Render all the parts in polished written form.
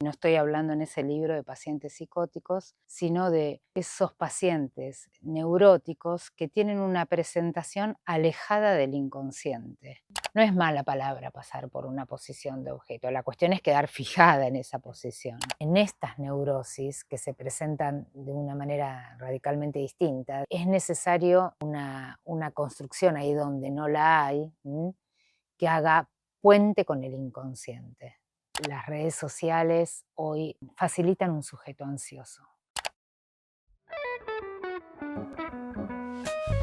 No estoy hablando en ese libro de pacientes psicóticos, sino de esos pacientes neuróticos que tienen una presentación alejada del inconsciente. No es mala palabra pasar por una posición de objeto, la cuestión es quedar fijada en esa posición. En estas neurosis, que se presentan de una manera radicalmente distinta, es necesario una construcción ahí donde no la hay, que haga puente con el inconsciente. Las redes sociales hoy facilitan un sujeto ansioso.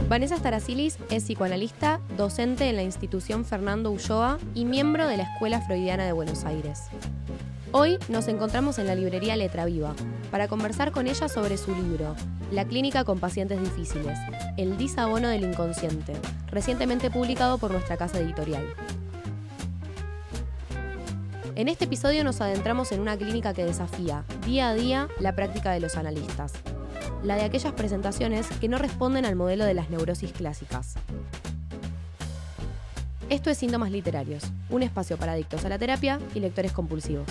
Vanessa Staracilis es psicoanalista, docente en la institución Fernando Ulloa y miembro de la Escuela Freudiana de Buenos Aires. Hoy nos encontramos en la librería Letra Viva para conversar con ella sobre su libro, La clínica con pacientes difíciles, el disabono del inconsciente, recientemente publicado por nuestra casa editorial. En este episodio nos adentramos en una clínica que desafía día a día la práctica de los analistas, la de aquellas presentaciones que no responden al modelo de las neurosis clásicas. Esto es Síntomas Literarios, un espacio para adictos a la terapia y lectores compulsivos.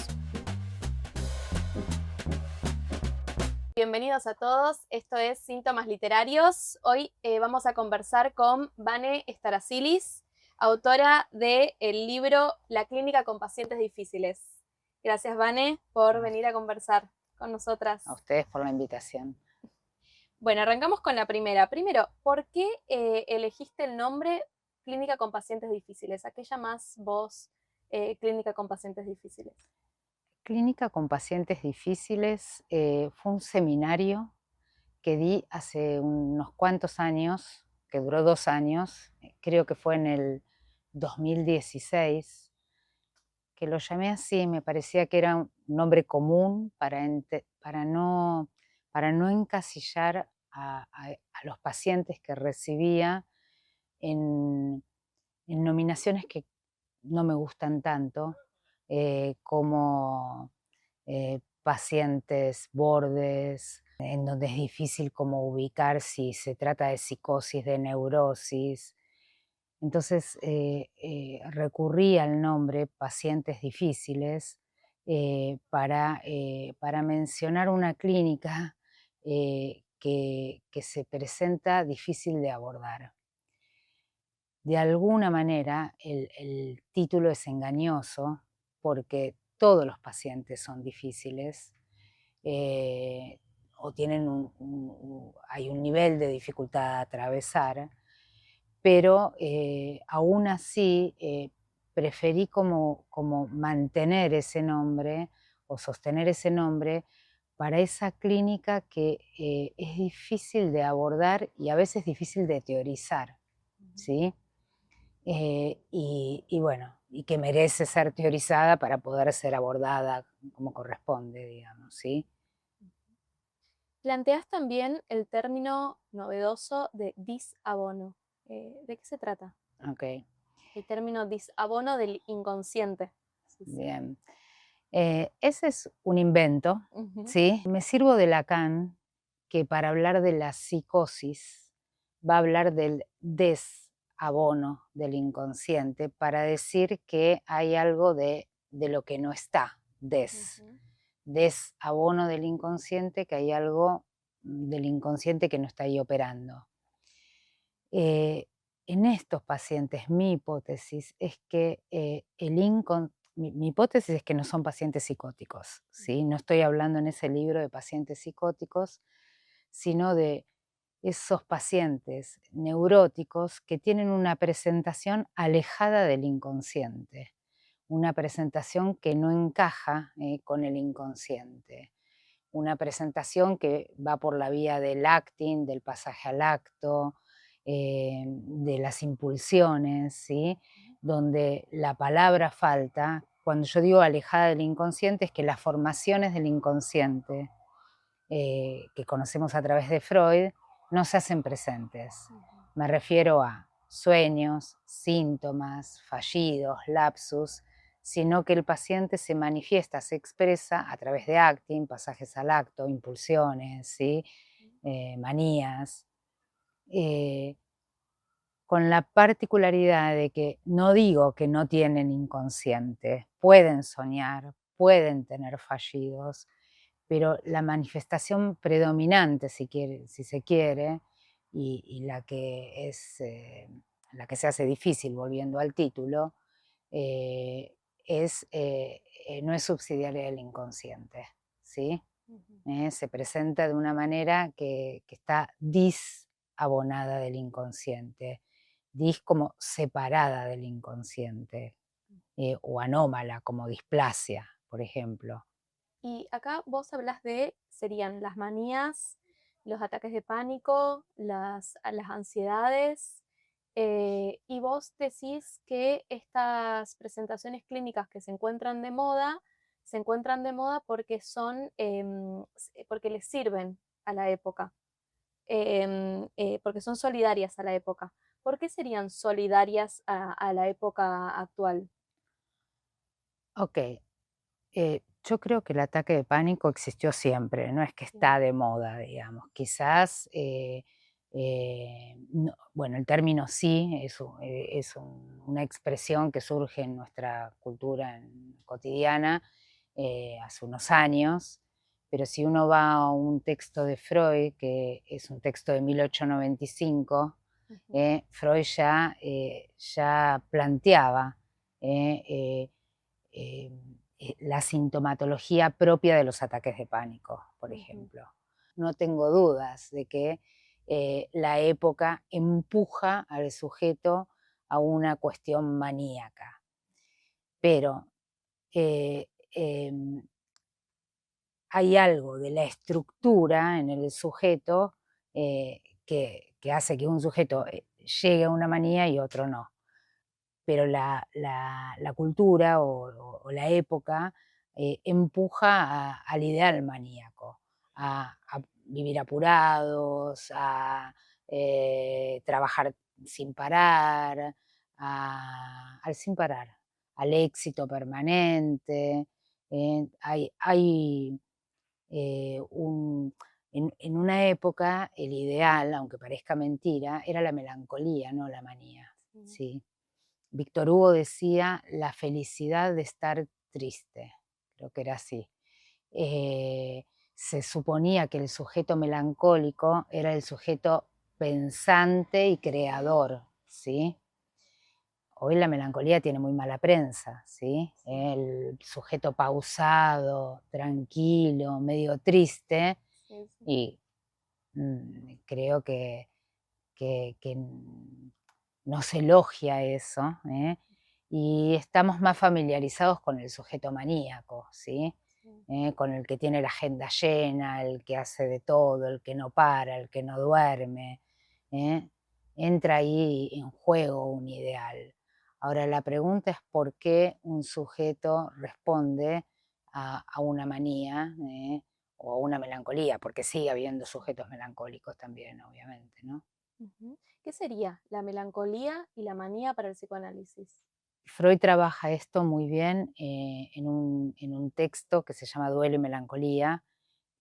Bienvenidos a todos, esto es Síntomas Literarios. Hoy vamos a conversar con Vane Staracilis, autora del libro La clínica con pacientes difíciles. Gracias, Vane, por venir a conversar con nosotras. A ustedes por la invitación. Bueno, arrancamos con la primera. Primero, ¿por qué elegiste el nombre Clínica con pacientes difíciles? ¿A qué llamás vos Clínica con pacientes difíciles? Clínica con pacientes difíciles fue un seminario que di hace unos cuantos años, que duró 2 años, creo que fue en el 2016, que lo llamé así, me parecía que era un nombre común para no encasillar a los pacientes que recibía en nominaciones que no me gustan tanto, como pacientes bordes, en donde es difícil como ubicar si se trata de psicosis, de neurosis. Entonces recurrí al nombre pacientes difíciles para mencionar una clínica que se presenta difícil de abordar. De alguna manera el título es engañoso porque todos los pacientes son difíciles o tienen hay un nivel de dificultad a atravesar, pero aún así preferí como mantener ese nombre o sostener ese nombre para esa clínica que es difícil de abordar y a veces difícil de teorizar, ¿sí? Y bueno, y que merece ser teorizada para poder ser abordada como corresponde, digamos, ¿sí? Planteás también el término novedoso de disabono. ¿De qué se trata? Ok, El término disabono del inconsciente. bien. Ese es un invento, Uh-huh. ¿sí? Me sirvo de Lacan, que para hablar de la psicosis va a hablar del desabono del inconsciente, para decir que hay algo de lo que no está, desabono del inconsciente, que hay algo del inconsciente que no está ahí operando. En estos pacientes, mi hipótesis es que mi hipótesis es que no son pacientes psicóticos, ¿sí? No estoy hablando en ese libro de pacientes psicóticos, sino de esos pacientes neuróticos que tienen una presentación alejada del inconsciente, una presentación que no encaja con el inconsciente, una presentación que va por la vía del acting, del pasaje al acto, de las impulsiones, ¿sí? Donde la palabra falta. Cuando yo digo alejada del inconsciente, es que las formaciones del inconsciente que conocemos a través de Freud no se hacen presentes. Me refiero a sueños, síntomas, fallidos, lapsus, sino que el paciente se manifiesta, se expresa a través de acting, pasajes al acto, impulsiones, ¿sí? Manías, con la particularidad de que no digo que no tienen inconsciente, pueden soñar, pueden tener fallidos, pero la manifestación predominante, si se quiere, y la que se hace difícil, volviendo al título, eh, no es subsidiaria del inconsciente, ¿sí? Se presenta de una manera que está disabonada del inconsciente, como separada del inconsciente, o anómala, como displasia, por ejemplo. Y acá vos hablas serían las manías, los ataques de pánico, las ansiedades, y vos decís que estas presentaciones clínicas que se encuentran de moda porque porque les sirven a la época, porque son solidarias a la época. ¿Por qué serían solidarias a la época actual? Ok, yo creo que el ataque de pánico existió siempre, no es que Sí. está de moda, digamos. Quizás, bueno, el término sí una expresión que surge en nuestra cultura cotidiana hace unos años, pero si uno va a un texto de Freud, que es un texto de 1895, Ujú, Freud ya planteaba eh, eh, eh, la sintomatología propia de los ataques de pánico, por ujú, ejemplo. No tengo dudas de que la época empuja al sujeto a una cuestión maníaca, pero eh, em, hay algo de la estructura en el sujeto que hace que un sujeto llegue a una manía y otro no. Pero la cultura o la época empuja al ideal maníaco, a vivir apurados, a trabajar sin parar, sin parar, al éxito permanente. Hay en una época el ideal, aunque parezca mentira, era la melancolía, no la manía, sí. ¿sí? Víctor Hugo decía la felicidad de estar triste, creo que era así. Se suponía que el sujeto melancólico era el sujeto pensante y creador, ¿sí? Hoy la melancolía tiene muy mala prensa, ¿sí? Sí, El sujeto pausado, tranquilo, medio triste, sí, sí. y creo que no se elogia eso, ¿eh? Y estamos más familiarizados con el sujeto maníaco, ¿sí? Sí. Con el que tiene la agenda llena, el que hace de todo, el que no para, el que no duerme. ¿Eh? Entra ahí en juego un ideal. Ahora la pregunta es por qué un sujeto responde a una manía o a una melancolía, porque sigue habiendo sujetos melancólicos también, obviamente, ¿no? Ujú. ¿Qué sería la melancolía y la manía para el psicoanálisis? Freud trabaja esto muy bien en un texto que se llama Duelo y Melancolía,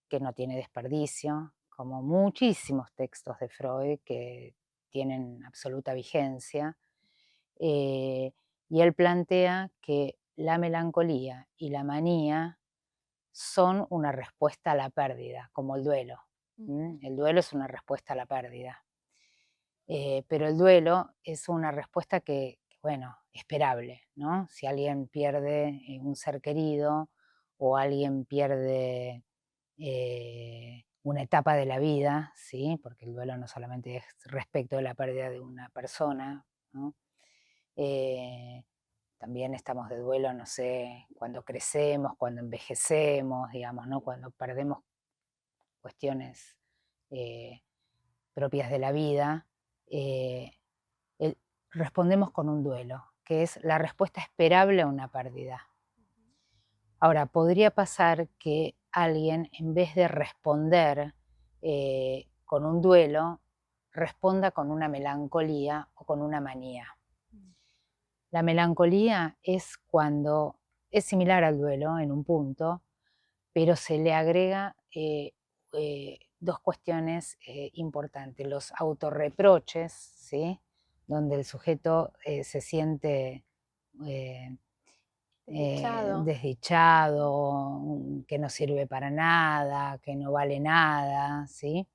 que no tiene desperdicio, como muchísimos textos de Freud que tienen absoluta vigencia. eh, y él plantea que la melancolía y la manía son una respuesta a la pérdida, como el duelo. Ujú, El duelo es una respuesta a la pérdida. Pero el duelo es una respuesta bueno, esperable, ¿no? Si alguien pierde un ser querido o alguien pierde una etapa de la vida, ¿sí? Porque el duelo no solamente es respecto de la pérdida de una persona, ¿no? Eh, También estamos de duelo, no sé, cuando crecemos, cuando envejecemos, digamos, ¿no? Cuando perdemos cuestiones eh, propias de la vida. eh, Respondemos con un duelo, que es la respuesta esperable a una pérdida. Ahora, podría pasar que alguien, en vez de responder con un duelo, responda con una melancolía o con una manía. ujú, La melancolía es cuando es similar al duelo en un punto, pero se le agrega dos cuestiones importantes, los autorreproches, ¿sí? Donde el sujeto se siente eh, Desdichado. desdichado, que no sirve para nada, que no vale nada, ¿sí?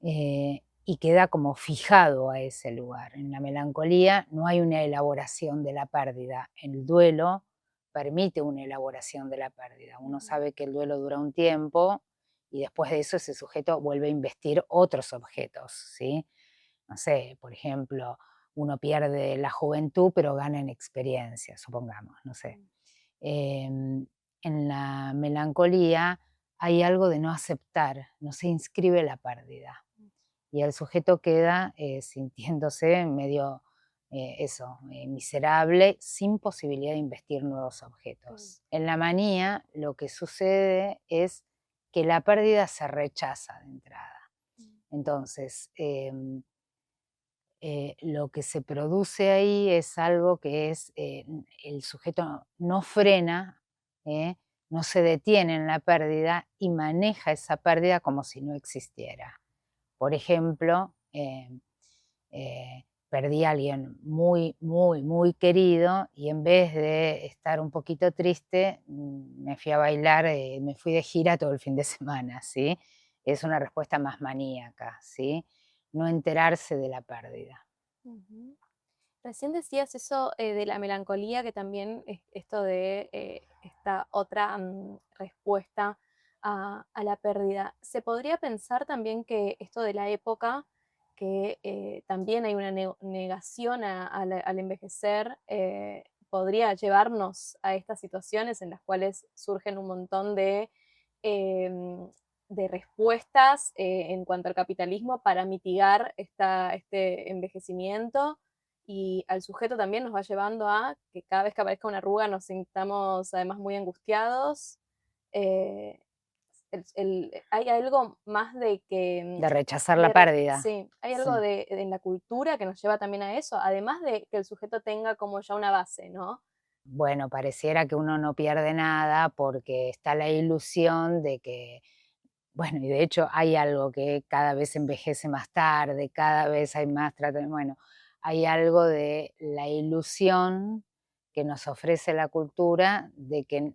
Y queda como fijado a ese lugar. En la melancolía no hay una elaboración de la pérdida. El duelo permite una elaboración de la pérdida. Uno sabe que el duelo dura un tiempo y después de eso ese sujeto vuelve a investir otros objetos, ¿sí? No sé, por ejemplo, uno pierde la juventud pero gana en experiencia, supongamos, no sé. En la melancolía hay algo de no aceptar, no se inscribe la pérdida y el sujeto queda sintiéndose medio miserable, sin posibilidad de investir nuevos objetos. En la manía lo que sucede es que la pérdida se rechaza de entrada. Entonces, lo que se produce ahí es algo que es, el sujeto no frena, ¿eh? No se detiene en la pérdida y maneja esa pérdida como si no existiera. Por ejemplo, perdí a alguien muy, muy, muy querido y en vez de estar un poquito triste, me fui a bailar, me fui de gira todo el fin de semana, ¿sí? Es una respuesta más maníaca, ¿sí? No enterarse de la pérdida. Ujú. Recién decías eso de la melancolía, que también es esto de esta otra respuesta a la pérdida. ¿Se podría pensar también que esto de la época, que también hay una negación al envejecer, podría llevarnos a estas situaciones en las cuales surgen un montón em, de respuestas en cuanto al capitalismo para mitigar este envejecimiento? Y al sujeto también nos va llevando a que cada vez que aparezca una arruga nos sintamos además muy angustiados. Eh, hay algo más de que, De rechazar la pérdida. sí, hay algo Sí. en la cultura que nos lleva también a eso, además de que el sujeto tenga como ya una base, ¿no? Bueno, pareciera que uno no pierde nada porque está la ilusión de que, bueno, y de hecho hay algo que cada vez envejece más tarde, cada vez hay más tratamiento, bueno, hay algo de la ilusión que nos ofrece la cultura de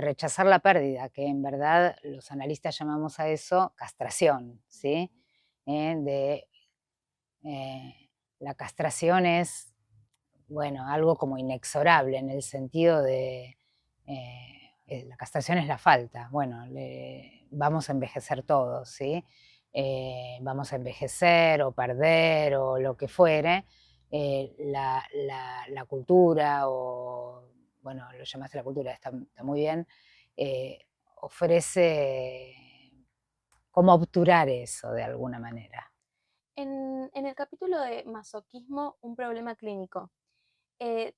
rechazar la pérdida, que en verdad los analistas llamamos a eso castración, ¿sí? De la castración es, bueno, algo como inexorable en el sentido de, la castración es la falta. Bueno, vamos a envejecer todos, ¿sí? Vamos a envejecer o perder o lo que fuere. La cultura o, bueno, lo llamaste la cultura, está muy bien, eh, ofrece cómo obturar eso de alguna manera. En el capítulo de masoquismo, un problema clínico,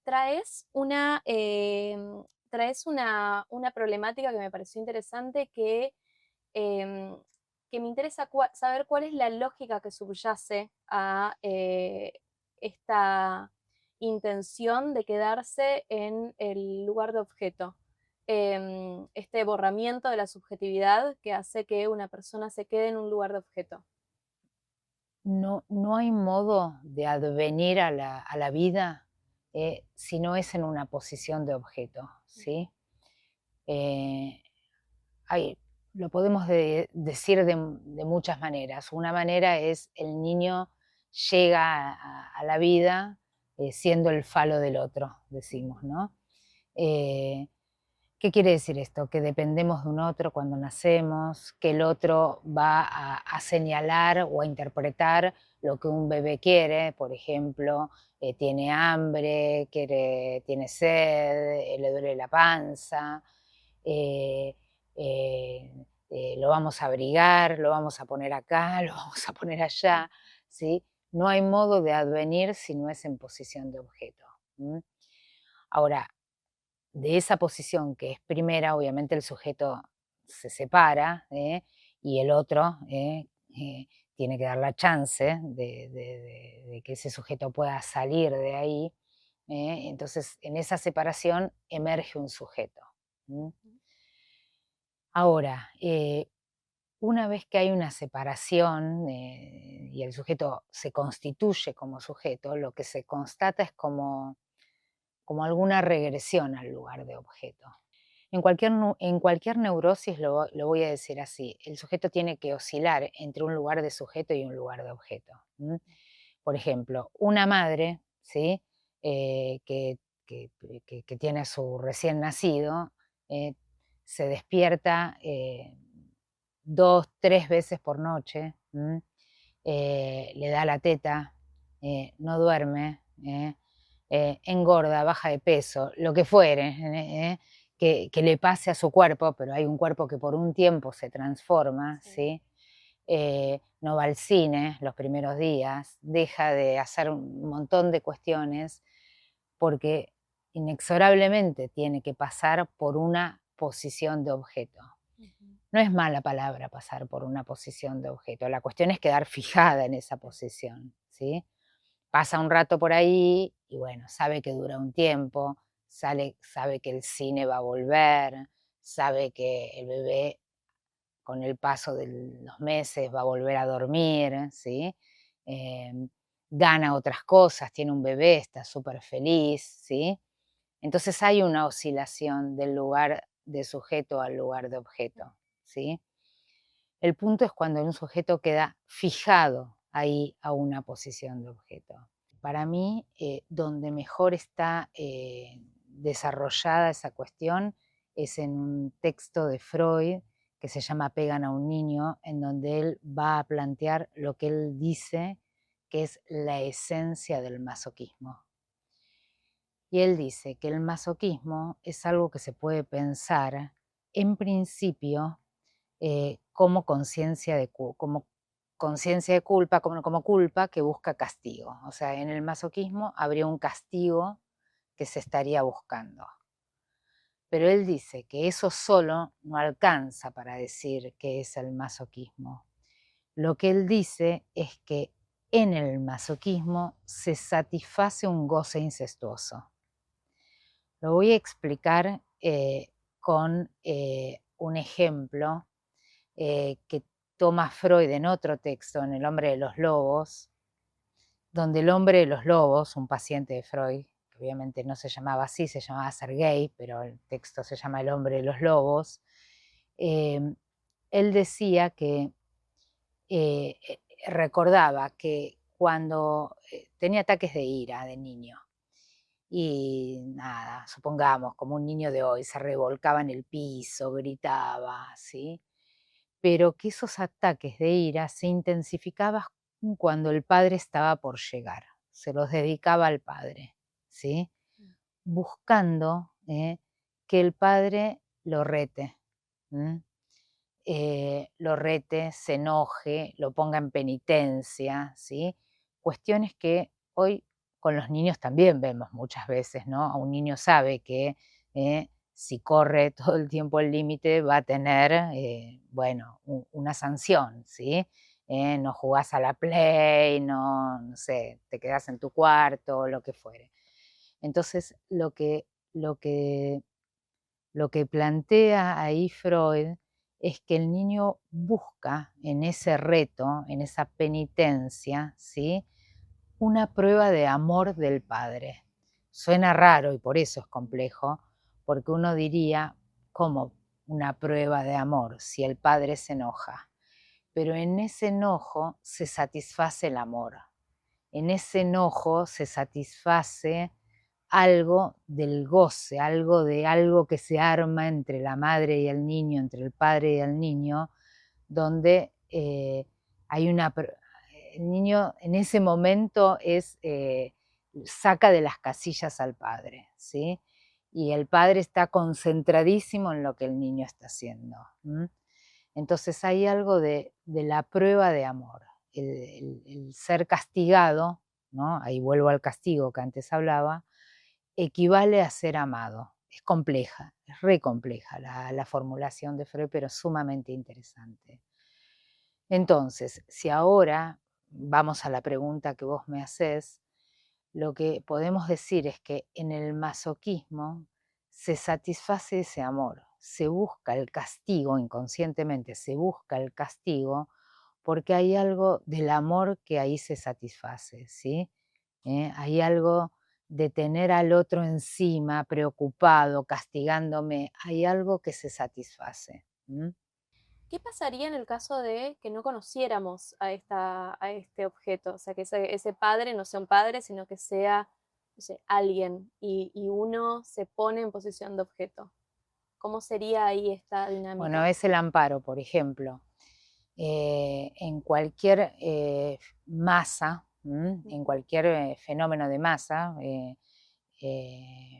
traes una problemática que me pareció interesante em, que me interesa saber cuál es la lógica que subyace a esta intención de quedarse en el lugar de objeto. Este borramiento de la subjetividad que hace que una persona se quede en un lugar de objeto. No hay modo de advenir a la vida si no es en una posición de objeto, ¿sí? Eh, hay, lo podemos decir de muchas maneras. Una manera es el niño llega a la vida siendo el falo del otro, decimos, ¿no? Eh, ¿Qué quiere decir esto? Que dependemos de un otro cuando nacemos, que el otro va a señalar o a interpretar lo que un bebé quiere, por ejemplo, tiene hambre, tiene sed, le duele la panza, eh, lo vamos a abrigar, lo vamos a poner acá, lo vamos a poner allá, ¿sí? No hay modo de advenir si no es en posición de objeto. Ahora, de esa posición que es primera, obviamente el sujeto se separa y el otro tiene que dar la chance de que ese sujeto pueda salir de ahí. Entonces, en esa separación emerge un sujeto. Ahora, una vez que hay una separación y el sujeto se constituye como sujeto, lo que se constata es como como alguna regresión al lugar de objeto. En cualquier neurosis lo voy a decir así, el sujeto tiene que oscilar entre un lugar de sujeto y un lugar de objeto. Por ejemplo, una madre, ¿sí? Que, que tiene a su recién nacido, eh, se despierta 2, 3 veces por noche, le da la teta, no duerme, engorda, baja de peso, lo que fuere, que le pase a su cuerpo, pero hay un cuerpo que por un tiempo se transforma, ¿sí? No va al cine los primeros días, deja de hacer un montón de cuestiones porque inexorablemente tiene que pasar por una posición de objeto. No es mala palabra pasar por una posición de objeto, la cuestión es quedar fijada en esa posición, ¿sí? Pasa un rato por ahí y bueno, sabe que dura un tiempo, sabe que el cine va a volver, sabe que el bebé con el paso de los meses va a volver a dormir, ¿sí? Gana otras cosas, tiene un bebé, está súper feliz, ¿sí? Entonces hay una oscilación del lugar de sujeto al lugar de objeto, ¿sí? El punto es cuando un sujeto queda fijado ahí a una posición de objeto. Para mí, donde mejor está desarrollada esa cuestión es en un texto de Freud que se llama Pegan a un niño, en donde él va a plantear lo que él dice que es la esencia del masoquismo. Y él dice que el masoquismo es algo que se puede pensar en principio como conciencia de culpa, como culpa que busca castigo. O sea, en el masoquismo habría un castigo que se estaría buscando. Pero él dice que eso solo no alcanza para decir qué es el masoquismo. Lo que él dice es que en el masoquismo se satisface un goce incestuoso. Lo voy a explicar con un ejemplo que toma Freud en otro texto, en El hombre de los lobos, donde el hombre de los lobos, un paciente de Freud, que obviamente no se llamaba así, se llamaba Sergei, pero el texto se llama El hombre de los lobos, él decía que recordaba que cuando tenía ataques de ira de niño, y nada, supongamos, como un niño de hoy, se revolcaba en el piso, gritaba, ¿sí? Pero que esos ataques de ira se intensificaban cuando el padre estaba por llegar, se los dedicaba al padre, ¿sí? Buscando que el padre lo rete, lo rete, se enoje, lo ponga en penitencia, ¿sí? Cuestiones que hoy con los niños también vemos muchas veces, ¿no? Un niño sabe que si corre todo el tiempo el límite va a tener, bueno, una sanción, ¿sí? No jugás a la play, no sé, te quedás en tu cuarto, lo que fuere. Entonces, lo que plantea ahí Freud es que el niño busca en ese reto, en esa penitencia, ¿sí? Una prueba de amor del padre. Suena raro y por eso es complejo, porque uno diría, ¿cómo una prueba de amor si el padre se enoja? Pero en ese enojo se satisface el amor. En ese enojo se satisface algo del goce, algo que se arma entre la madre y el niño, entre el padre y el niño, donde hay el niño en ese momento saca de las casillas al padre, ¿sí? Y el padre está concentradísimo en lo que el niño está haciendo. Entonces hay algo de la prueba de amor, el ser castigado, ¿no? Ahí vuelvo al castigo que antes hablaba, equivale a ser amado. Es compleja, es re compleja la formulación de Freud, pero sumamente interesante. Entonces, si ahora vamos a la pregunta que vos me haces, lo que podemos decir es que en el masoquismo se satisface ese amor, se busca el castigo inconscientemente, se busca el castigo porque hay algo del amor que ahí se satisface, ¿sí? Hay algo de tener al otro encima, preocupado, castigándome, hay algo que se satisface. ¿Qué pasaría en el caso de que no conociéramos a este objeto? O sea, que ese padre no sea un padre, sino que sea, no sé, alguien y uno se pone en posición de objeto. ¿Cómo sería ahí esta Bueno, dinámica? es el amparo, por ejemplo. En cualquier masa, en cualquier fenómeno de masa,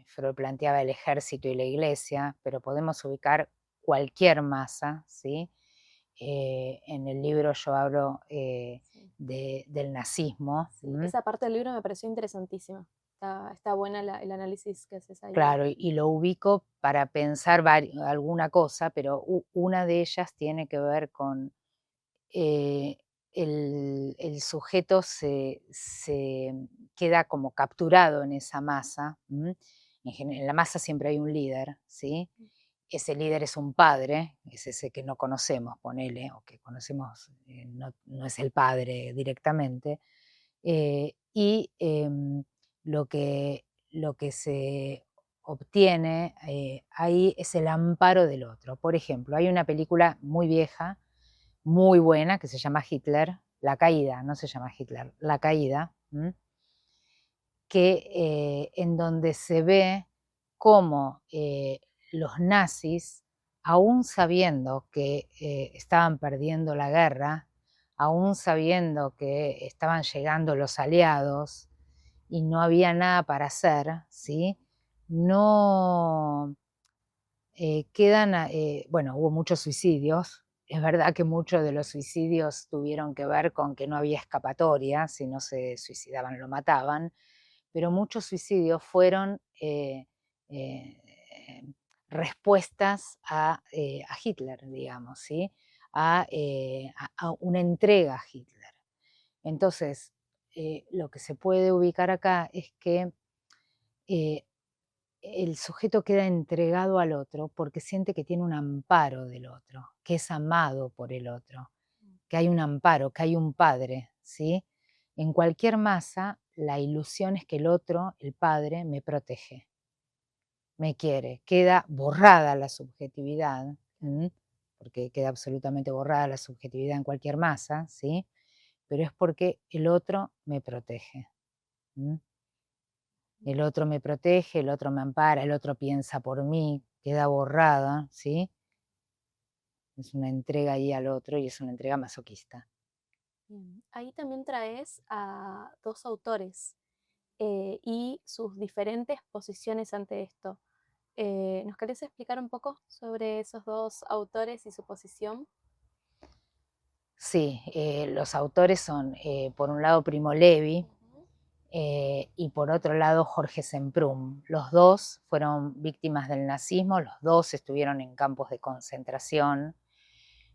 Freud planteaba el ejército y la iglesia, pero podemos ubicar cualquier masa, ¿sí? En el libro yo hablo Sí. del nazismo. Sí, esa parte del libro me pareció interesantísima. Está buena el análisis que haces ahí. Claro, y lo ubico para pensar alguna cosa, pero una de ellas tiene que ver con eh, el sujeto se queda como capturado en esa masa. En la masa siempre hay un líder, ¿sí? Ese líder es un padre, es ese que no conocemos, ponele, o que conocemos, no es el padre directamente, y lo que se obtiene ahí es el amparo del otro. Por ejemplo, hay una película muy vieja, muy buena, que se llama Hitler, La Caída, no se llama Hitler, La Caída, que en donde se ve cómo los nazis, aún sabiendo que estaban perdiendo la guerra, aún sabiendo que estaban llegando los aliados y no había nada para hacer, ¿sí? No quedan, bueno, hubo muchos suicidios. Es verdad que muchos de los suicidios tuvieron que ver con que no había escapatoria, si no se suicidaban lo mataban, pero muchos suicidios fueron eh, respuestas a Hitler, digamos, ¿sí? A una entrega a Hitler. Entonces, lo que se puede ubicar acá es que eh, el sujeto queda entregado al otro porque siente que tiene un amparo del otro, que es amado por el otro, que hay un amparo, que hay un padre, ¿sí? En cualquier masa, la ilusión es que el otro, el padre, me protege, me quiere. Queda borrada la subjetividad, porque queda absolutamente borrada la subjetividad en cualquier masa, ¿sí? Pero es porque el otro me protege. El otro me protege, el otro me ampara, el otro piensa por mí, queda borrada, ¿sí? Es una entrega ahí al otro y es una entrega masoquista. Bien. Ahí también traes a dos autores y sus diferentes posiciones ante esto. ¿Nos querés explicar un poco sobre esos dos autores y su posición? Sí, los autores son, por un lado, Primo Levi Ujú. y por otro lado, Jorge Semprún. Los dos fueron víctimas del nazismo, los dos estuvieron en campos de concentración.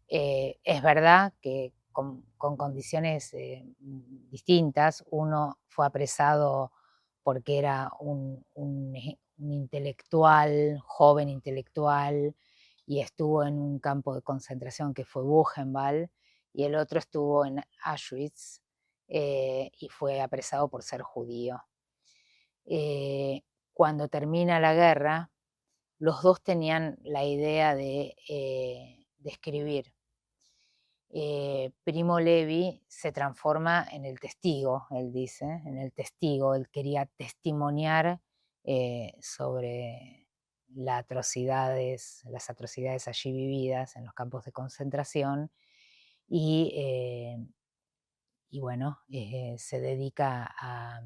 Es verdad que con condiciones distintas. Uno fue apresado porque era un intelectual, joven intelectual, y estuvo en un campo de concentración que fue Buchenwald, y el otro estuvo en Auschwitz y fue apresado por ser judío. Cuando termina la guerra, los dos tenían la idea de escribir. Primo Levi se transforma en el testigo, él dice, en el testigo, él quería testimoniar sobre las atrocidades allí vividas en los campos de concentración y, y bueno, se dedica a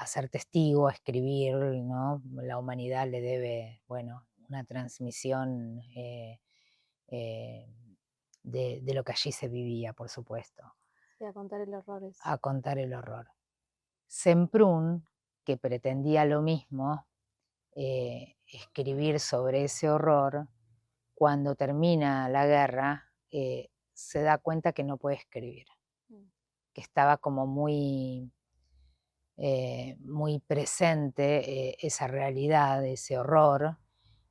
ser testigo, a escribir, ¿no? La humanidad le debe, bueno, una transmisión eh, de lo que allí se vivía, por supuesto, Sí, a contar el horror. a contar el horror. Semprún, que pretendía lo mismo, escribir sobre ese horror, cuando termina la guerra, se da cuenta que no puede escribir, Mm. que estaba como muy presente esa realidad, ese horror,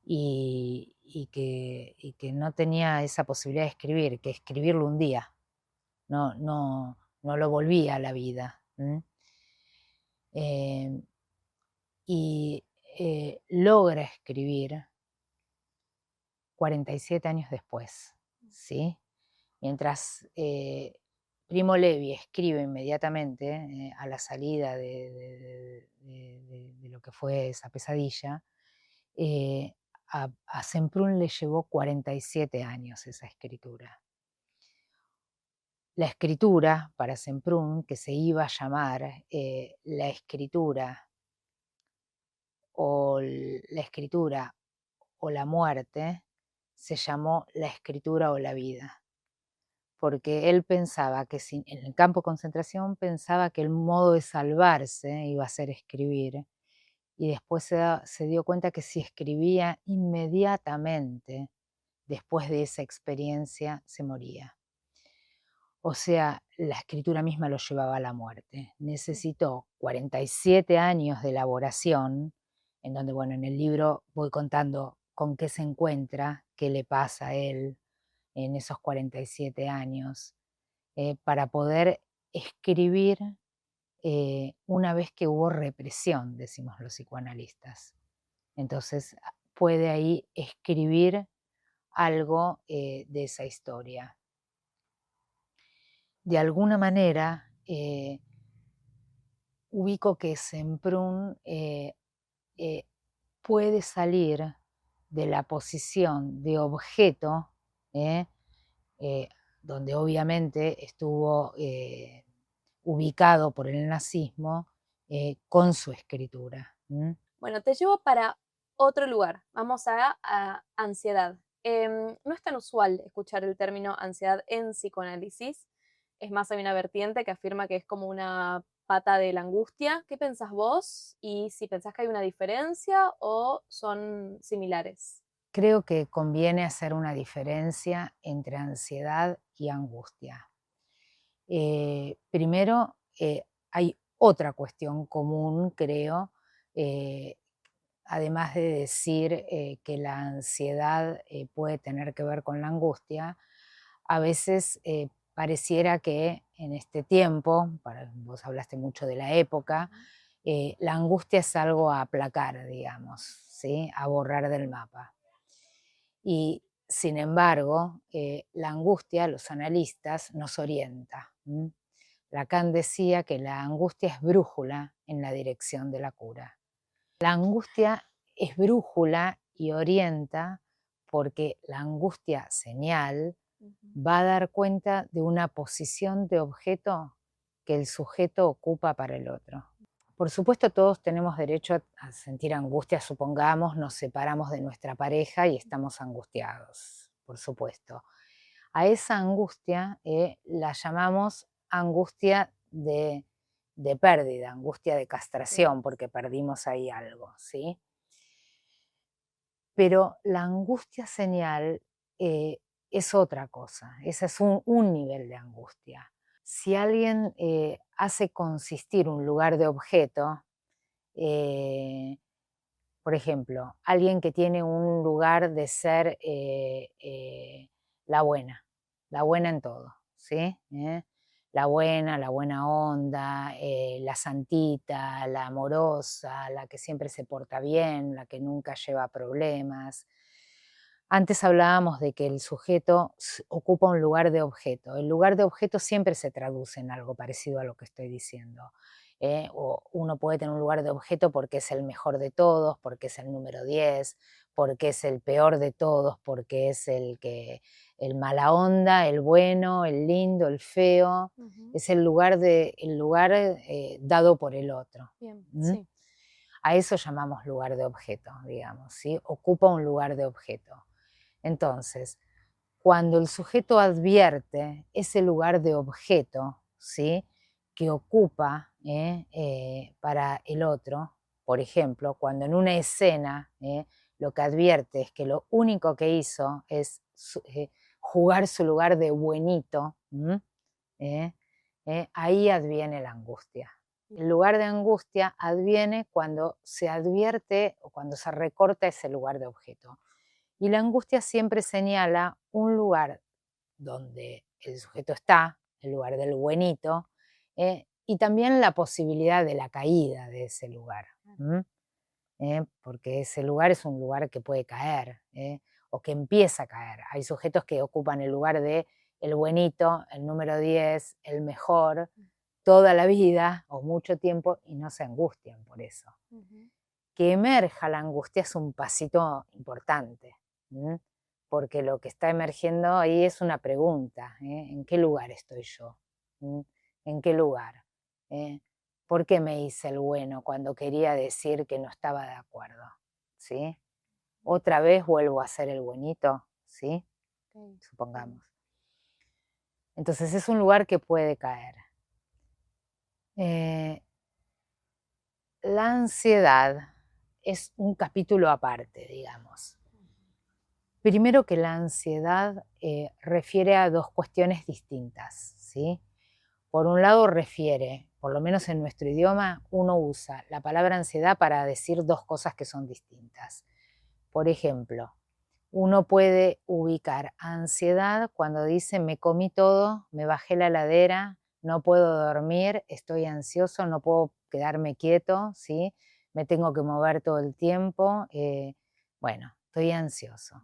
y que no tenía esa posibilidad de escribir, que escribirlo un día, no lo volvía a la vida. y logra escribir 47 años después, ¿sí? Mientras Primo Levi escribe inmediatamente a la salida de lo que fue esa pesadilla, a Semprún le llevó 47 años esa escritura. La escritura para Semprún, que se iba a llamar la escritura o la muerte, se llamó la escritura o la vida, porque él pensaba que en el campo de concentración pensaba que el modo de salvarse iba a ser escribir, y después se dio cuenta que si escribía inmediatamente después de esa experiencia se moría. O sea, la escritura misma lo llevaba a la muerte. Necesitó 47 años de elaboración, en donde, bueno, en el libro voy contando con qué se encuentra, qué le pasa a él en esos 47 años, para poder escribir una vez que hubo represión, decimos los psicoanalistas. Entonces puede ahí escribir algo de esa historia. De alguna manera, ubico que Semprún puede salir de la posición de objeto, donde obviamente estuvo ubicado por el nazismo, con su escritura. Bueno, te llevo para otro lugar. Vamos a ansiedad. No es tan usual escuchar el término ansiedad en psicoanálisis. Es más, hay una vertiente que afirma que es como una pata de la angustia. ¿Qué pensás vos? Y si pensás que hay una diferencia o son similares. Creo que conviene hacer una diferencia entre ansiedad y angustia. Primero, hay otra cuestión común, creo, además de decir que la ansiedad puede tener que ver con la angustia. A veces pareciera que en este tiempo, vos hablaste mucho de la época, la angustia es algo a aplacar, digamos, ¿sí? A borrar del mapa. Y sin embargo, la angustia, los analistas, nos orienta. Lacan decía que la angustia es brújula en la dirección de la cura. La angustia es brújula y orienta porque la angustia señal va a dar cuenta de una posición de objeto que el sujeto ocupa para el otro. Por supuesto, todos tenemos derecho a sentir angustia, supongamos, nos separamos de nuestra pareja y estamos angustiados, por supuesto. A esa angustia la llamamos angustia de pérdida, angustia de castración, porque perdimos ahí algo, ¿sí? Pero la angustia señal es otra cosa, ese es un nivel de angustia. Si alguien hace consistir un lugar de objeto, por ejemplo, alguien que tiene un lugar de ser la buena en todo, ¿sí? La buena onda, la santita, la amorosa, la que siempre se porta bien, la que nunca lleva problemas. Antes hablábamos de que el sujeto ocupa un lugar de objeto. El lugar de objeto siempre se traduce en algo parecido a lo que estoy diciendo. O uno puede tener un lugar de objeto porque es el mejor de todos, porque es el número 10, porque es el peor de todos, porque es el mala onda, el bueno, el lindo, el feo. Es el lugar dado por el otro. Bien, sí. A eso llamamos lugar de objeto, digamos, ¿sí? Ocupa un lugar de objeto. Entonces, cuando el sujeto advierte ese lugar de objeto, ¿sí?, que ocupa para el otro, por ejemplo, cuando en una escena lo que advierte es que lo único que hizo es jugar su lugar de buenito, ahí adviene la angustia. El lugar de angustia adviene cuando se advierte o cuando se recorta ese lugar de objeto. Y la angustia siempre señala un lugar donde el sujeto está, el lugar del buenito, y también la posibilidad de la caída de ese lugar. Porque ese lugar es un lugar que puede caer, o que empieza a caer. Hay sujetos que ocupan el lugar de el buenito, el número 10, el mejor, toda la vida o mucho tiempo y no se angustian por eso. Que emerja la angustia es un pasito importante, porque lo que está emergiendo ahí es una pregunta, ¿en qué lugar estoy yo? ¿En qué lugar? ¿Por qué me hice el bueno cuando quería decir que no estaba de acuerdo? ¿Sí? ¿Otra vez vuelvo a ser el buenito? ¿Sí? Supongamos. Entonces es un lugar que puede caer. La ansiedad es un capítulo aparte, digamos. Primero que la ansiedad refiere a dos cuestiones distintas, ¿sí? Por un lado refiere, por lo menos en nuestro idioma, uno usa la palabra ansiedad para decir dos cosas que son distintas. Por ejemplo, uno puede ubicar ansiedad cuando dice me comí todo, me bajé la ladera, no puedo dormir, estoy ansioso, no puedo quedarme quieto, ¿sí? Me tengo que mover todo el tiempo, bueno, estoy ansioso.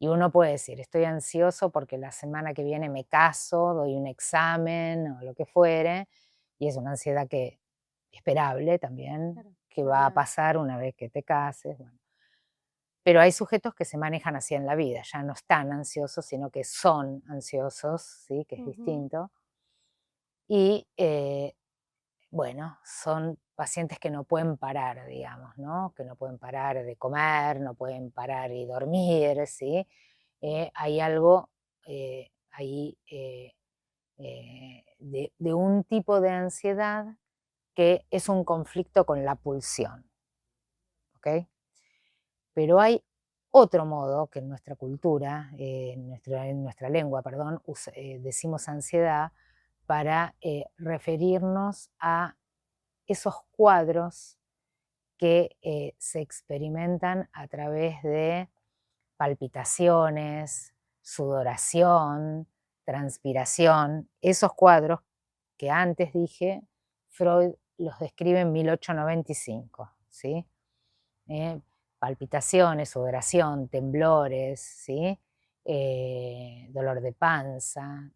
Y uno puede decir, estoy ansioso porque la semana que viene me caso, doy un examen o lo que fuere, y es una ansiedad que esperable también, claro, que va a pasar una vez que te cases. Bueno. Pero hay sujetos que se manejan así en la vida, ya no están ansiosos, sino que son ansiosos, ¿sí? Que es distinto. Y bueno, son pacientes que no pueden parar, digamos, ¿no? Que no pueden parar de comer, no pueden parar y dormir, ¿sí? Hay algo ahí de un tipo de ansiedad que es un conflicto con la pulsión, ¿ok? Pero hay otro modo que en nuestra cultura, en nuestra lengua, perdón, decimos ansiedad para referirnos a esos cuadros que se experimentan a través de palpitaciones, sudoración, transpiración, esos cuadros que antes dije, Freud los describe en 1895, ¿sí? Palpitaciones, sudoración, temblores, ¿sí? Dolor de panza,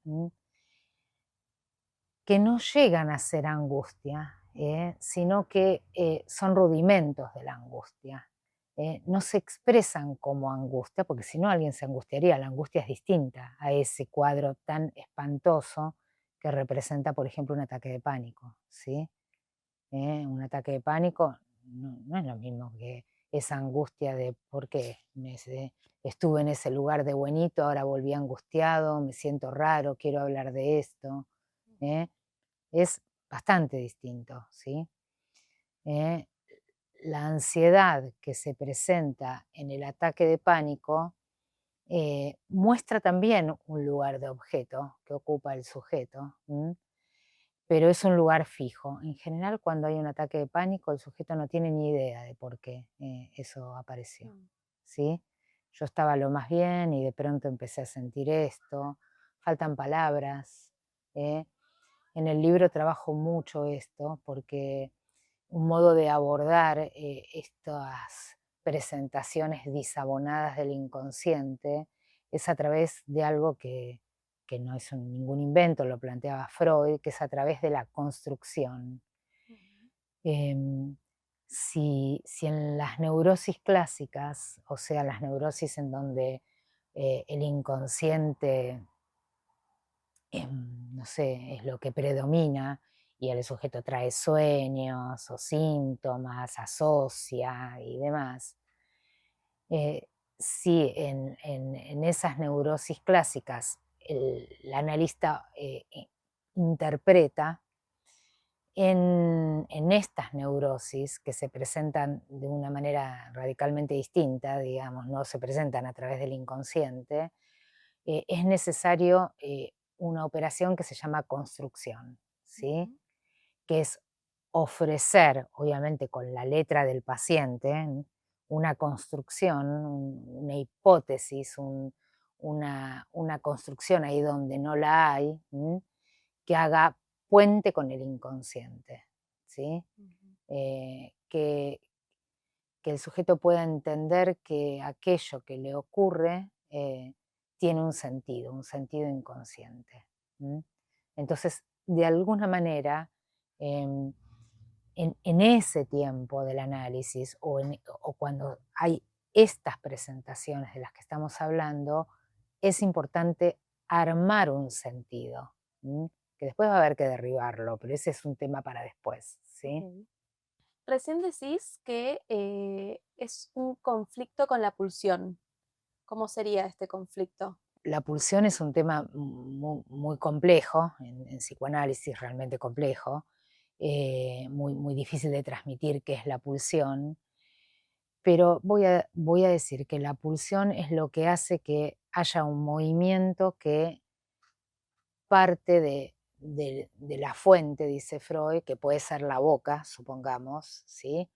que no llegan a ser angustia, sino que son rudimentos de la angustia. No se expresan como angustia, porque si no alguien se angustiaría. La angustia es distinta a ese cuadro tan espantoso que representa, por ejemplo, un ataque de pánico, ¿sí? Un ataque de pánico no es lo mismo que esa angustia de por qué estuve en ese lugar de buenito, ahora volví angustiado, me siento raro, quiero hablar de esto. Es bastante distinto, ¿sí? La ansiedad que se presenta en el ataque de pánico muestra también un lugar de objeto que ocupa el sujeto, pero es un lugar fijo. En general, cuando hay un ataque de pánico, el sujeto no tiene ni idea de por qué eso apareció, ¿sí? Yo estaba lo más bien y de pronto empecé a sentir esto, faltan palabras. En el libro trabajo mucho esto porque un modo de abordar estas presentaciones disabonadas del inconsciente es a través de algo que no es ningún invento, lo planteaba Freud, que es a través de la construcción. Si en las neurosis clásicas, o sea, las neurosis en donde el inconsciente, no sé, es lo que predomina y el sujeto trae sueños o síntomas, asocia y demás, si en esas neurosis clásicas el analista interpreta, en estas neurosis que se presentan de una manera radicalmente distinta, digamos, no se presentan a través del inconsciente, es necesario una operación que se llama construcción, ¿sí? Que es ofrecer, obviamente con la letra del paciente, una construcción, una hipótesis, una construcción ahí donde no la hay, que haga puente con el inconsciente, ¿sí? Ujú. Que el sujeto pueda entender que aquello que le ocurre tiene un sentido inconsciente. ¿M? Entonces, de alguna manera, em, en ese tiempo del análisis o cuando hay estas presentaciones de las que estamos hablando, es importante armar un sentido, ¿m? Que después va a haber que derribarlo, pero ese es un tema para después, ¿sí? Ok. Recién decís que es un conflicto con la pulsión. ¿Cómo sería este conflicto? La pulsión es un tema muy complejo, en psicoanálisis realmente complejo, muy difícil de transmitir qué es la pulsión, pero voy a decir que la pulsión es lo que hace que haya un movimiento que parte de la fuente, dice Freud, que puede ser la boca, supongamos, ¿sí?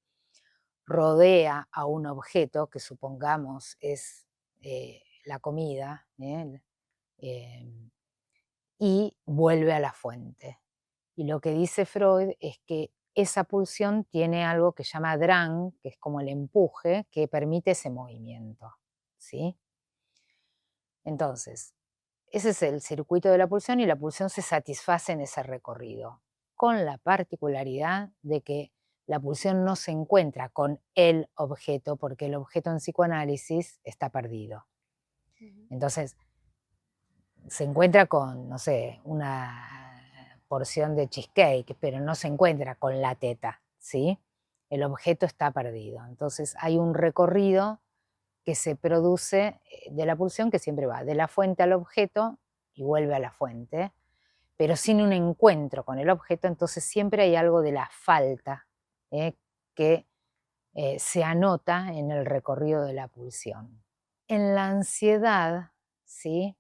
Rodea a un objeto que supongamos es la comida, em, y vuelve a la fuente. Y lo que dice Freud es que esa pulsión tiene algo que llama Drang, que es como el empuje que permite ese movimiento, ¿sí? Entonces, ese es el circuito de la pulsión y la pulsión se satisface en ese recorrido, con la particularidad de que la pulsión no se encuentra con el objeto, porque el objeto en psicoanálisis está perdido. Ujú. Entonces, se encuentra con, no sé, una porción de cheesecake, pero no se encuentra con la teta, ¿sí? El objeto está perdido. Entonces hay un recorrido que se produce de la pulsión que siempre va de la fuente al objeto y vuelve a la fuente, pero sin un encuentro con el objeto, entonces siempre hay algo de la falta que se anota en el recorrido de la pulsión. En la ansiedad, ¿sí?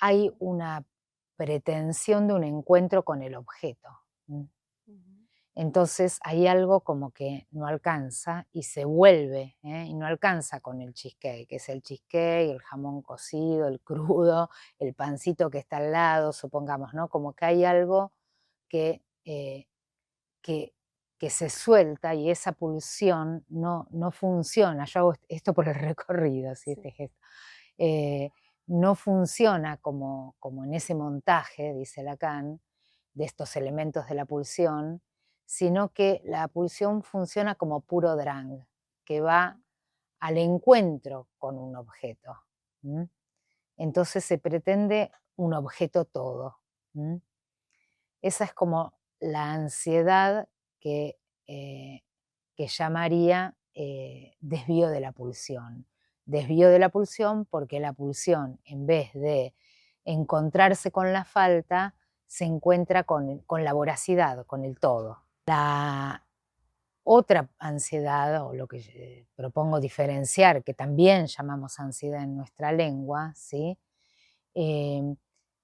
Hay una pretensión de un encuentro con el objeto. Ujú. Entonces hay algo como que no alcanza y se vuelve, y no alcanza con el cheesecake, que es el cheesecake, el jamón cocido, el crudo, el pancito que está al lado, supongamos, ¿no? Como que hay algo que, que, que se suelta y esa pulsión no funciona. Yo hago esto por el recorrido, ¿sí? Sí. Este gesto. Eh, no funciona como en ese montaje, dice Lacan, de estos elementos de la pulsión, sino que la pulsión funciona como puro drang, que va al encuentro con un objeto. ¿M? Entonces se pretende un objeto todo. ¿M? Esa es como la ansiedad que, eh, que llamaría desvío de la pulsión. Desvío de la pulsión porque la pulsión, en vez de encontrarse con la falta, se encuentra con la voracidad, con el todo. La otra ansiedad, o lo que propongo diferenciar, que también llamamos ansiedad en nuestra lengua, ¿sí? eh,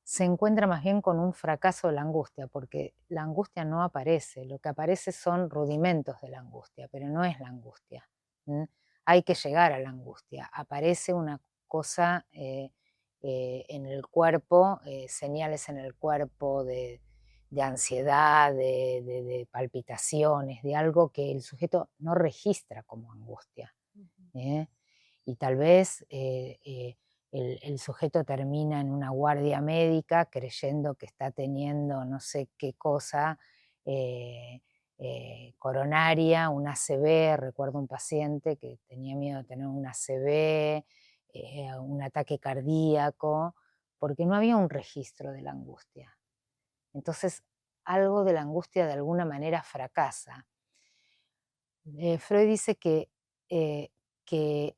se encuentra más bien con un fracaso de la angustia, porque la angustia no aparece, lo que aparece son rudimentos de la angustia, pero no es la angustia. ¿M? Hay que llegar a la angustia, aparece una cosa en el cuerpo, señales en el cuerpo de ansiedad, de palpitaciones, de algo que el sujeto no registra como angustia. Ujú. ¿Eh? Y tal vez el sujeto termina en una guardia médica creyendo que está teniendo no sé qué cosa eh, coronaria, un ACV. Recuerdo un paciente que tenía miedo de tener un ACV, un ataque cardíaco, porque no había un registro de la angustia. Entonces, algo de la angustia de alguna manera fracasa. Freud dice que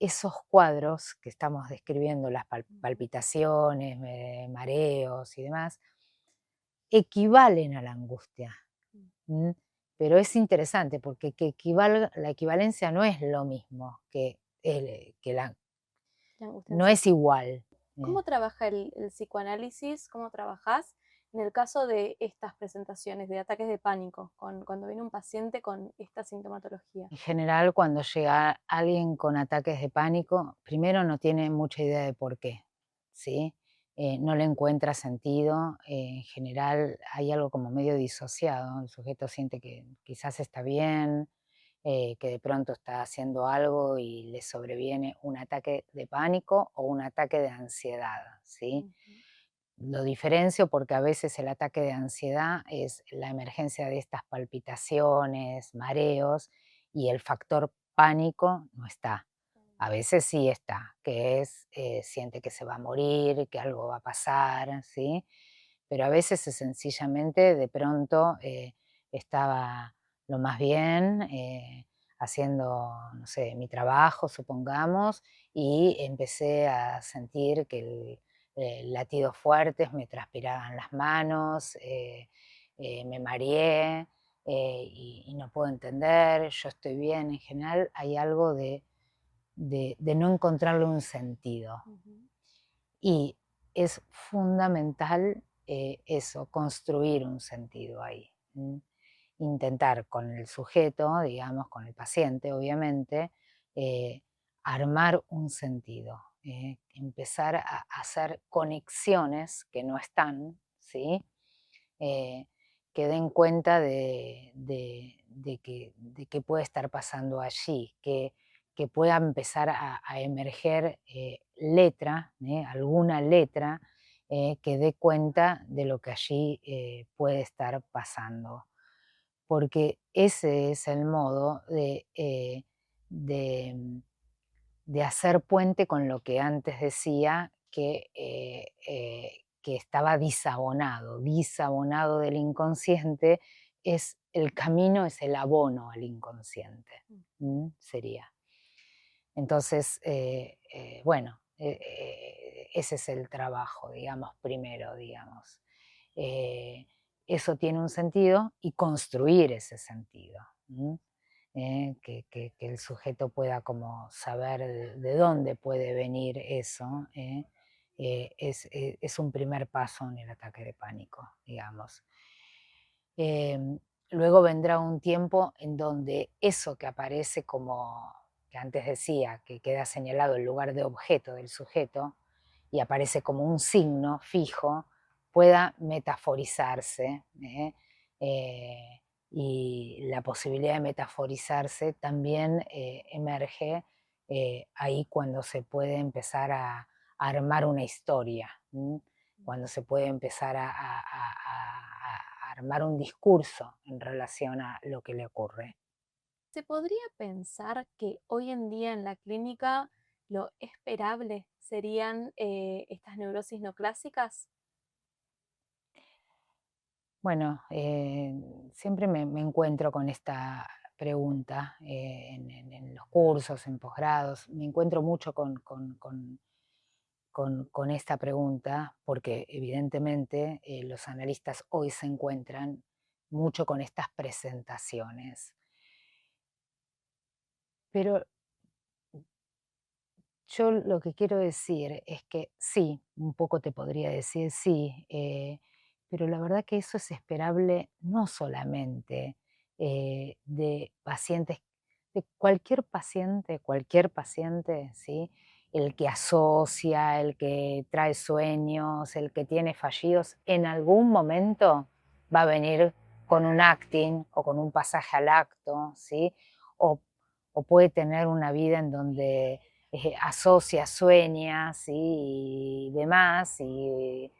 esos cuadros que estamos describiendo, las Ujú. palpitaciones, mareos y demás, equivalen a la angustia. Mm. ¿M? Pero es interesante porque la equivalencia no es lo mismo La angustia en no sí. es igual. ¿Eh? ¿Cómo trabaja el psicoanálisis? ¿Cómo trabajás en el caso de estas presentaciones de ataques de pánico, cuando viene un paciente con esta sintomatología? En general, cuando llega alguien con ataques de pánico, primero no tiene mucha idea de por qué, ¿sí? no le encuentra sentido. En general hay algo como medio disociado, el sujeto siente que quizás está bien, que de pronto está haciendo algo y le sobreviene un ataque de pánico o un ataque de ansiedad, ¿sí? Ujú. Lo diferencio porque a veces el ataque de ansiedad es la emergencia de estas palpitaciones, mareos, y el factor pánico no está. A veces sí está, que es, siente que se va a morir, que algo va a pasar, ¿sí? Pero a veces es sencillamente, de pronto, estaba lo más bien, haciendo, no sé, mi trabajo, supongamos, y empecé a sentir que latidos fuertes, me transpiraban las manos, me mareé, y no puedo entender, yo estoy bien. En general hay algo de no encontrarle un sentido. Ujú. Y es fundamental, eso, construir un sentido ahí. Intentar con el sujeto, digamos, con el paciente, obviamente, eh, armar un sentido, empezar a hacer conexiones que no están, ¿sí? Eh, que den cuenta de qué puede estar pasando allí, que pueda empezar a emerger, letra, alguna letra, que dé cuenta de lo que allí, puede estar pasando. Porque ese es el modo de de hacer puente con lo que antes decía que estaba disabonado del inconsciente. Es el camino, es el abono al inconsciente, sería. Entonces, bueno, ese es el trabajo, digamos, primero, digamos. Eh, Eso tiene un sentido y construir ese sentido. Que el sujeto pueda como saber de dónde puede venir eso, es un primer paso en el ataque de pánico, digamos. Luego vendrá un tiempo en donde eso que aparece como, que antes decía, que queda señalado en lugar de objeto del sujeto y aparece como un signo fijo, pueda metaforizarse, y la posibilidad de metaforizarse también, emerge, ahí cuando se puede empezar a armar una historia, cuando se puede empezar a armar un discurso en relación a lo que le ocurre. ¿Se podría pensar que hoy en día en la clínica lo esperable serían estas neurosis no clásicas? Bueno, siempre me encuentro con esta pregunta, en los cursos, en posgrados, me encuentro mucho con esta pregunta, porque evidentemente, los analistas hoy se encuentran mucho con estas presentaciones. Pero yo lo que quiero decir es que sí, un poco te podría decir sí, pero la verdad que eso es esperable no solamente, de pacientes, de cualquier paciente, ¿sí? El que asocia, el que trae sueños, el que tiene fallidos, en algún momento va a venir con un acting o con un pasaje al acto, ¿sí? O, o puede tener una vida en donde, asocia, sueña, ¿sí? Y demás, y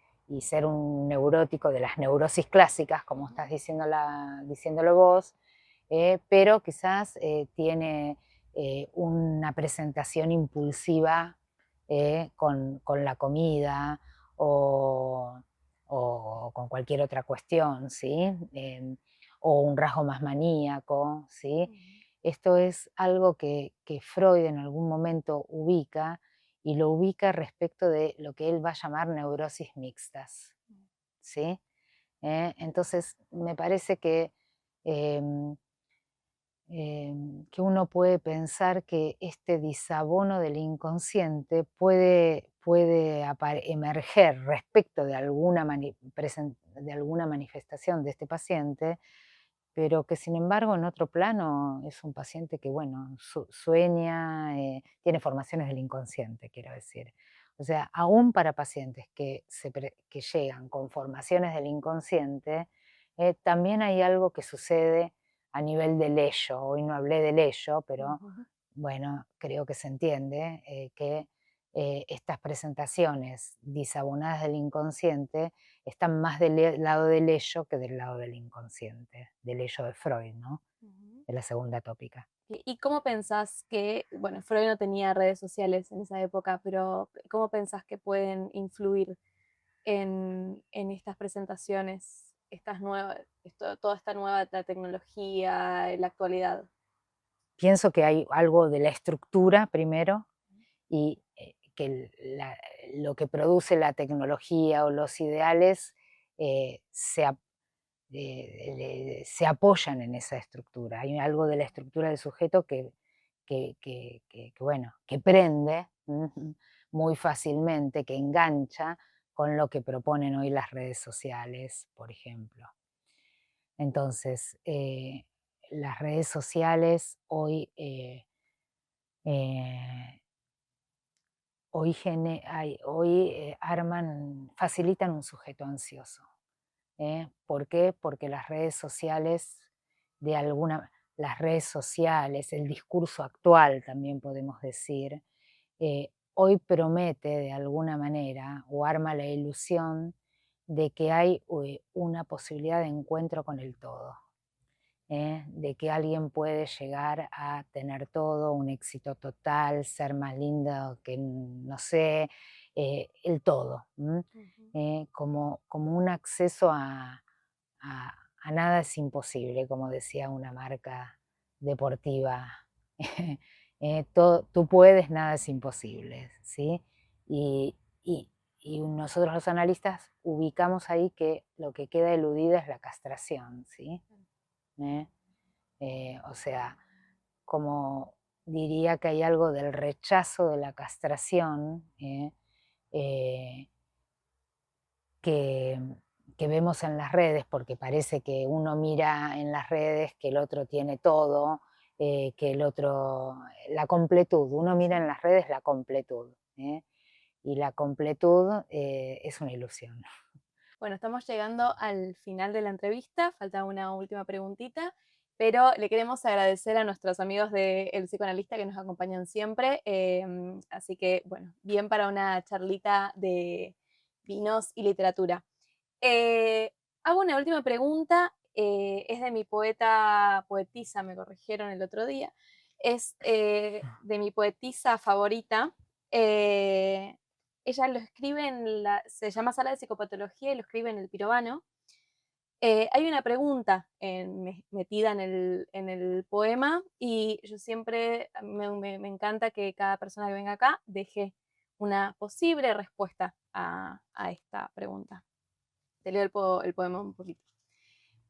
ser un neurótico de las neurosis clásicas, como estás diciéndolo vos, pero quizás, tiene, una presentación impulsiva, con la comida o, o con cualquier otra cuestión, ¿sí? O un rasgo más maníaco, ¿sí? Ujú. Esto es algo que Freud en algún momento ubica, y lo ubica respecto de lo que él va a llamar neurosis mixtas, ¿sí? Entonces, me parece em, que uno puede pensar que este disabono del inconsciente puede emerger respecto de de alguna manifestación de este paciente, pero que sin embargo en otro plano es un paciente que, bueno, sueña, tiene formaciones del inconsciente, quiero decir. O sea, aún para pacientes que llegan con formaciones del inconsciente, también hay algo que sucede a nivel del ello. Hoy no hablé del ello, pero Ujú. bueno, creo que se entiende que estas presentaciones disabonadas del inconsciente están más del lado del ello que del lado del inconsciente, del ello de Freud, ¿no? Ujú. De la segunda tópica. ¿Y cómo pensás que, bueno, Freud no tenía redes sociales en esa época, pero cómo pensás que pueden influir en estas presentaciones, estas nuevas, toda esta nueva la tecnología, la actualidad? Pienso que hay algo de la estructura primero y que lo que produce la tecnología o los ideales se apoyan en esa estructura. Hay algo de la estructura del sujeto bueno, que prende muy fácilmente, que engancha con lo que proponen hoy las redes sociales, por ejemplo. Entonces, las redes sociales eh, facilitan un sujeto ansioso. ¿Por qué? Porque las redes sociales, de alguna las redes sociales, el discurso actual también podemos decir, hoy promete de alguna manera o arma la ilusión de que hay una posibilidad de encuentro con el todo. De que alguien puede llegar a tener todo, un éxito total, ser más lindo que, no sé, el todo, Ujú. como un acceso a nada es imposible, como decía una marca deportiva. Tú puedes, nada es imposible, ¿sí? Y, y- y nosotros los analistas ubicamos ahí que lo que queda eludida es la castración, ¿sí? ¿Eh? O sea, como diría que hay algo del rechazo de la castración eh, que, que vemos en las redes, porque parece que uno mira en las redes que el otro tiene todo, que el otro, la completud, uno mira en las redes la completud, y la completud es una ilusión. Bueno, estamos llegando al final de la entrevista, falta una última preguntita, pero le queremos agradecer a nuestros amigos de El Psicoanalista que nos acompañan siempre, así que, bueno, bien para una charlita de vinos y literatura. Hago una última pregunta, es de mi poetisa, me corrigieron el otro día, es de mi poetisa favorita. eh, Ella lo escribe se llama Sala de Psicopatología y lo escribe en El Pirobano. Hay una pregunta metida en el poema y yo siempre me encanta que cada persona que venga acá deje una posible respuesta a esta pregunta. Te leo el poema un poquito.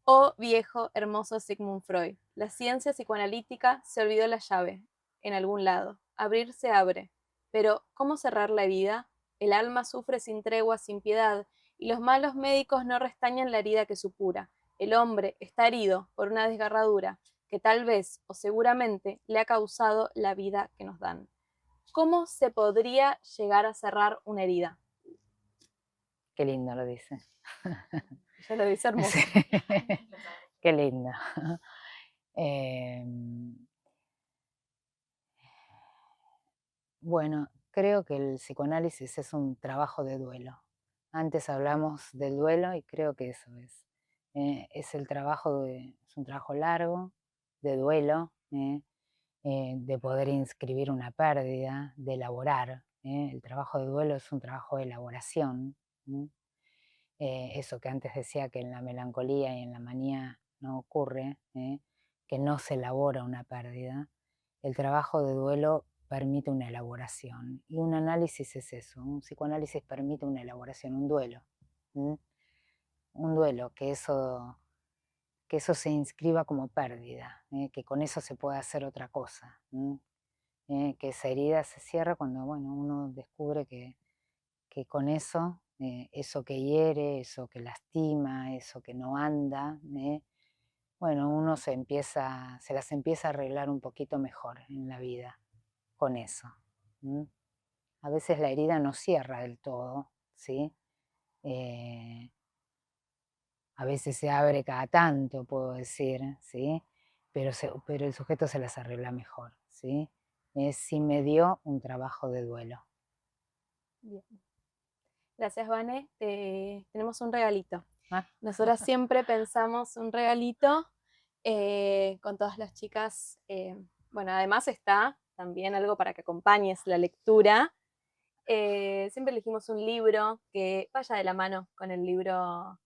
Oh viejo, hermoso Sigmund Freud, la ciencia psicoanalítica se olvidó la llave, en algún lado. Abrir se abre. Pero, ¿cómo cerrar la herida? El alma sufre sin tregua, sin piedad, y los malos médicos no restañan la herida que supura. El hombre está herido por una desgarradura que tal vez o seguramente le ha causado la vida que nos dan. ¿Cómo se podría llegar a cerrar una herida? Qué lindo lo dice. Ella lo dice Sí, hermoso. qué lindo. Em, bueno, creo que el psicoanálisis es un trabajo de duelo. Antes hablamos del duelo y creo que eso es. Es es un trabajo largo, de duelo, de poder inscribir una pérdida, de elaborar. El trabajo de duelo es un trabajo de elaboración. ¿No? Eso que antes decía que en la melancolía y en la manía no ocurre, que no se elabora una pérdida, el trabajo de duelo permite una elaboración. Y un análisis es eso, un psicoanálisis permite una elaboración, un duelo. ¿M? Un duelo, que eso se inscriba como pérdida, que con eso se pueda hacer otra cosa. Que esa herida se cierra cuando bueno, uno descubre que con eso, eso que hiere, eso que lastima, eso que no anda, bueno, uno se las empieza a arreglar un poquito mejor en la vida con eso. ¿M? A veces la herida no cierra del todo, ¿sí? A veces se abre cada tanto, puedo decir, ¿sí? Pero el sujeto se las arregla mejor, ¿sí? Sí me dio un trabajo de duelo. Bien. Gracias, Vane. Tenemos un regalito. Ah. Nosotras siempre pensamos un regalito con todas las chicas. Bueno, además está también algo para que acompañes la lectura. Siempre elegimos un libro que vaya de la mano con el libro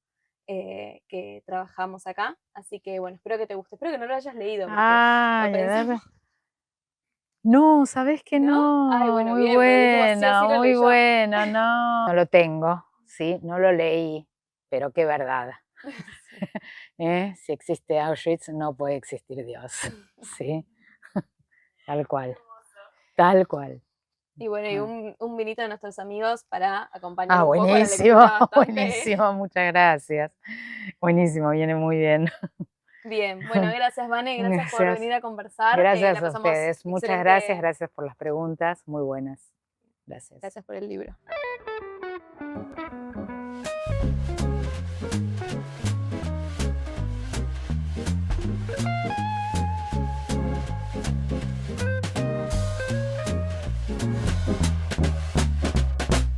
que trabajamos acá. Así que, bueno, espero que te guste. Espero que no lo hayas leído. Ay, a ver. No, ¿sabés que no? Ay, bueno, muy bien, porque sí o sí lo muy leyó. bueno, no. No lo tengo, ¿sí? No lo leí, pero qué verdad. Si existe Auschwitz, no puede existir Dios, ¿sí? Tal cual, tal cual. Y bueno, y un vinito de nuestros amigos para acompañar un poco la buenísimo, lectura bastante. buenísimo, muchas gracias. Buenísimo, viene muy bien. Bien, bueno, gracias, Vane, gracias por venir a conversar. Gracias la a pasamos ustedes, muchas excelente. gracias por las preguntas, muy buenas. Gracias. Gracias por el libro.